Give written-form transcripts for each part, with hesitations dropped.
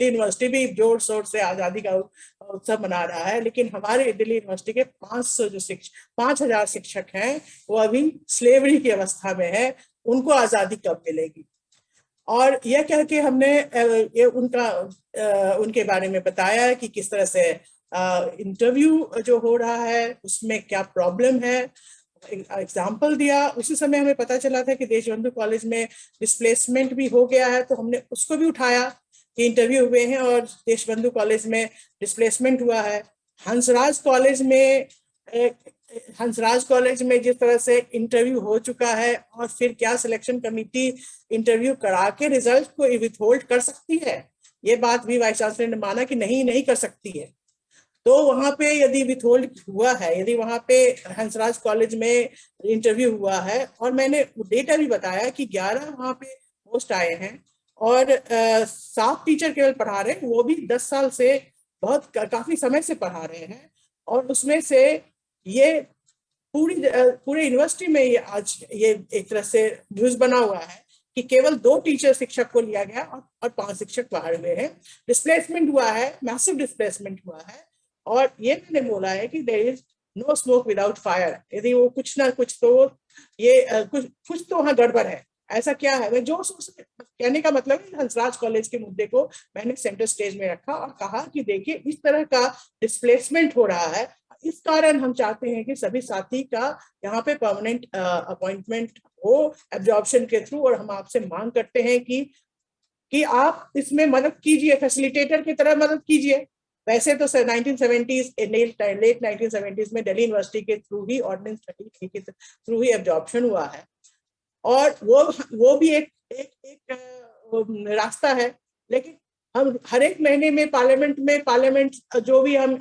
University भी जोर शोर से आज़ादी का उत्सव मना रहा है, लेकिन हमारे दिल्ली यूनिवर्सिटी के 5,000 शिक्षक हैं, वो अभी स्लेवरी की अवस्था में है, उनको आज़ादी कब मिलेगी। और यह कह के हमने ये उनके बारे में बताया कि किस तरह से इंटरव्यू जो हो रहा है उसमें क्या प्रॉब्लम है, एग्जाम्पल दिया। उसी समय हमें पता चला था कि देशबंधु कॉलेज में डिस्प्लेसमेंट भी हो गया है, तो हमने उसको भी उठाया कि इंटरव्यू हुए हैं और देशबंधु कॉलेज में डिस्प्लेसमेंट हुआ है। हंसराज कॉलेज में जिस तरह से इंटरव्यू हो चुका है और फिर क्या सिलेक्शन कमेटी इंटरव्यू करा के रिजल्ट को विथहोल्ड कर सकती है, ये बात भी वाइस चांसलर ने माना कि नहीं कर सकती है। तो वहां पे यदि विथहोल्ड हुआ है, यदि वहां पे हंसराज कॉलेज में इंटरव्यू हुआ है, और मैंने डेटा भी बताया कि 11 वहां पे पोस्ट आए हैं और 7 टीचर केवल पढ़ा रहे हैं, वो भी 10 साल से काफी समय से पढ़ा रहे हैं। और उसमें से ये पूरे यूनिवर्सिटी में ये आज ये एक तरह से न्यूज बना हुआ है कि केवल 2 टीचर शिक्षक को लिया गया और 5 शिक्षक बाहर हुए हैं। डिस्प्लेसमेंट हुआ है, मैसिव डिस्प्लेसमेंट हुआ है। और ये मैंने बोला है कि there is no smoke without fire. यदि वो कुछ ना कुछ तो ये कुछ तो वहाँ गड़बड़ है। ऐसा क्या है, मैं जो कहने का मतलब है, हंसराज कॉलेज के मुद्दे को मैंने सेंटर स्टेज में रखा और कहा कि देखिए इस तरह का डिस्प्लेसमेंट हो रहा है, इस कारण हम चाहते हैं कि सभी साथी का यहाँ पे परमानेंट अपॉइंटमेंट हो एब्जॉर्प्शन के थ्रू, और हम आपसे मांग करते हैं कि आप इसमें मदद कीजिए, फैसिलिटेटर की तरह मदद कीजिए। वैसे तो 1970s लेट 1970s में दिल्ली यूनिवर्सिटी के थ्रू ही ऑर्डिनेंस 33 के थ्रू ही एब्जॉर्प्शन हुआ है, और वो भी एक रास्ता है। लेकिन हम हर एक महीने में पार्लियामेंट जो भी हम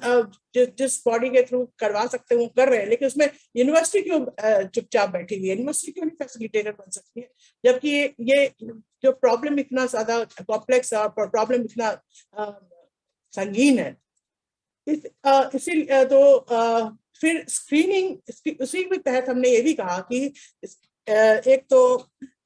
जिस बॉडी के थ्रू करवा सकते हैं वो कर रहे हैं, लेकिन उसमें यूनिवर्सिटी क्यों चुपचाप बैठी हुई है? यूनिवर्सिटी क्यों नहीं फैसिलिटेटर बन सकती है, जबकि ये जो प्रॉब्लम इतना ज्यादा कॉम्प्लेक्स और प्रॉब्लम इतना संगीन है। इसी तो फिर स्क्रीनिंग उसी के तहत हमने ये भी कहा कि एक तो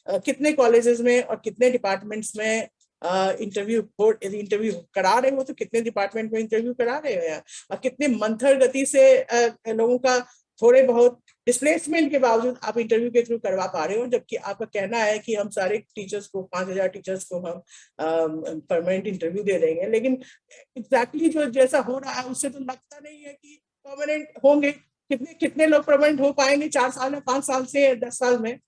कितने कॉलेजेस में और कितने डिपार्टमेंट्स में यदि इंटरव्यू करा रहे हो तो कितने डिपार्टमेंट में इंटरव्यू करा रहे हो, और कितने मंथर गति से लोगों का थोड़े बहुत डिस्प्लेसमेंट के बावजूद आप इंटरव्यू के थ्रू करवा पा रहे हो, जबकि आपका कहना है कि हम सारे टीचर्स को 5,000 टीचर्स को हम परमानेंट इंटरव्यू दे देंगे। लेकिन एग्जैक्टली जो जैसा हो रहा है उससे तो लगता नहीं है कि परमानेंट होंगे। कितने लोग परमानेंट हो पाएंगे 4 साल में, 5 साल से 10 साल में?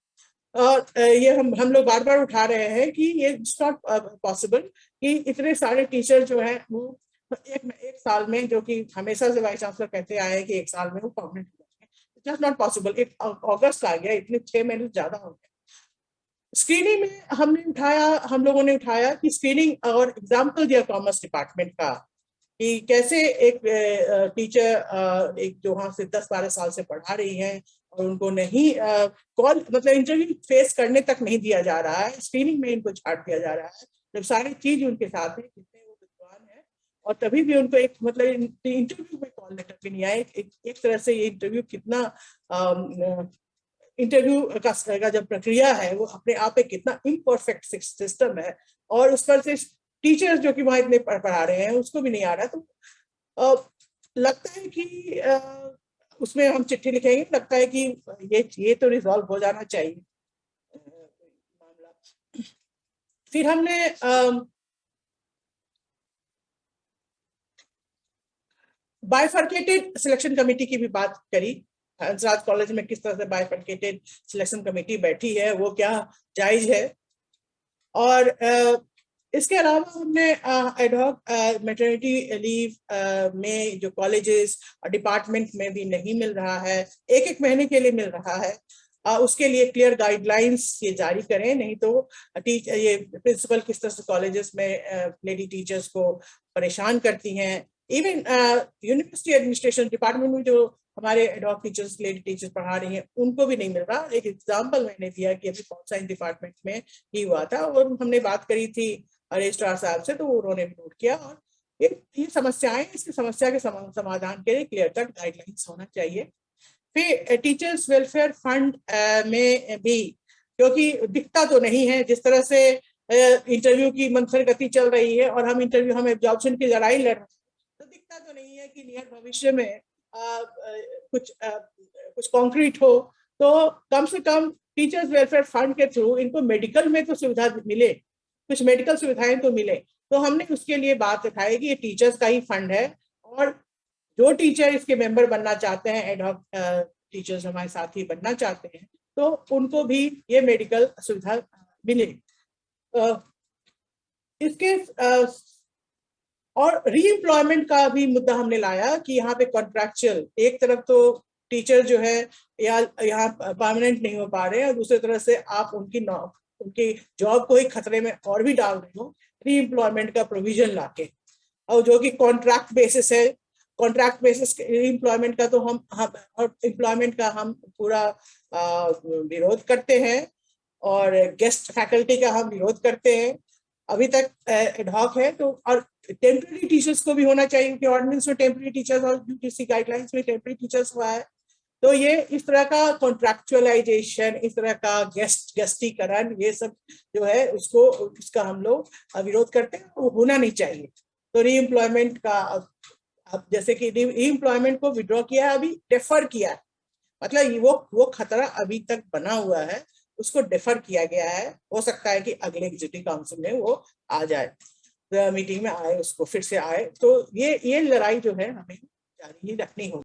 और ये हम लोग बार बार उठा रहे हैं कि ये इट्स नॉट पॉसिबल कि इतने सारे टीचर जो हैं वो एक साल में, जो कि हमेशा से वाइस चांसलर कहते आए हैं कि 1 साल में वो परमानेंट हो जाएंगे, इट्स जस्ट नॉट पॉसिबल। अगस्त आ गया, इतने 6 महीने ज्यादा हो गए। स्क्रीनिंग में हम लोगों ने उठाया कि स्क्रीनिंग और एग्जाम्पल दिया कॉमर्स डिपार्टमेंट का कि कैसे एक टीचर एक जो वहां से 10-12 साल से पढ़ा रही है और उनको नहीं कॉल मतलब इंटरव्यू फेस करने तक नहीं दिया जा रहा है, स्क्रीनिंग में इनको छाट दिया जा रहा है, जब सारी चीज उनके साथ है, कितने वो विद्वान है, और तभी भी उनको एक मतलब इंटरव्यू में कॉल लेटर भी नहीं आए। एक तरह से ये इंटरव्यू कितना इंटरव्यू का जब प्रक्रिया है वो अपने आप में कितना इम्परफेक्ट सिस्टम है, और उस पर से टीचर्स जो कि वहां इतने पढ़ा रहे हैं उसको भी नहीं आ रहा। तो लगता है कि उसमें हम चिट्ठी लिखेंगे, लगता है कि ये तो रिजॉल्व हो जाना चाहिए मामला। फिर हमने बाइफर्केटेड सिलेक्शन कमेटी की भी बात करी। हंसराज कॉलेज में किस तरह से बाइफर्केटेड सिलेक्शन कमेटी बैठी है, वो क्या जायज है? और इसके अलावा हमने एडहॉक मैटरनिटी लीव में जो कॉलेजेस और डिपार्टमेंट में भी नहीं मिल रहा है, एक महीने के लिए मिल रहा है, उसके लिए क्लियर गाइडलाइंस ये जारी करें, नहीं तो ये प्रिंसिपल किस तरह से कॉलेजेस में लेडी टीचर्स को परेशान करती हैं। इवन यूनिवर्सिटी एडमिनिस्ट्रेशन डिपार्टमेंट में जो हमारे एडहॉक टीचर्स लेडी टीचर्स पढ़ा रही हैं उनको भी नहीं मिल रहा। एक एग्जाम्पल मैंने दिया कि अभी पॉल साइंस डिपार्टमेंट में ही हुआ था, और हमने बात करी थी रजिस्ट्रार साहब से, तो उन्होंने भी नोट किया। और ये समस्याएं, इसकी समस्या के समाधान के लिए क्लियर कट गाइडलाइंस होना चाहिए। फिर टीचर्स वेलफेयर फंड में भी, क्योंकि दिखता तो नहीं है जिस तरह से इंटरव्यू की मंथर गति चल रही है और हम एब्जॉर्प्शन की लड़ाई लड़ रहे हैं, तो दिखता तो नहीं है कि नियर भविष्य में कुछ कॉन्क्रीट हो। तो कम से कम टीचर्स वेलफेयर फंड के थ्रू इनको मेडिकल में तो सुविधा मिले, कुछ मेडिकल सुविधाएं तो मिले। तो हमने उसके लिए बात उठाई कि ये टीचर्स का ही फंड है और जो टीचर इसके मेंबर बनना चाहते हैं, एडहॉक टीचर्स हमारे साथ ही बनना चाहते हैं, तो उनको भी ये मेडिकल सुविधा मिले। इसके और रीएम्प्लॉयमेंट का भी मुद्दा हमने लाया कि यहाँ पे कॉन्ट्रैक्चुअल, एक तरफ तो टीचर जो है या यहाँ परमानेंट नहीं हो पा रहे हैं और दूसरी तरफ से आप उनकी जॉब को ही खतरे में और भी डाल रहे हो रीएम्प्लॉयमेंट का प्रोविजन लाके, और जो कि कॉन्ट्रैक्ट बेसिस है। कॉन्ट्रैक्ट बेसिस एम्प्लॉयमेंट का तो हम एम्प्लॉयमेंट का हम पूरा विरोध करते हैं और गेस्ट फैकल्टी का हम विरोध करते हैं। अभी तक एडहॉक है तो, और टेम्पररी टीचर्स को भी होना चाहिए क्योंकि ऑर्डिनेंस में टेम्पररी टीचर्स और यूजीसी गाइडलाइंस में टेम्पररी टीचर्स हुआ है। तो ये इस तरह का कॉन्ट्रैक्चुअलाइजेशन, इस तरह का गेस्टीकरण, ये सब जो है उसका हम लोग विरोध करते हैं, वो होना नहीं चाहिए। तो रीएम्प्लॉयमेंट का अब जैसे कि रीएम्प्लॉयमेंट को विड्रॉ किया है, अभी डेफर किया है, मतलब वो खतरा अभी तक बना हुआ है, उसको डेफर किया गया है। हो सकता है कि अगले एग्जीक्यूटिव काउंसिल में वो आ जाए, मीटिंग में आए, उसको फिर से आए। तो ये लड़ाई जो है हमें जारी ही रखनी होगी।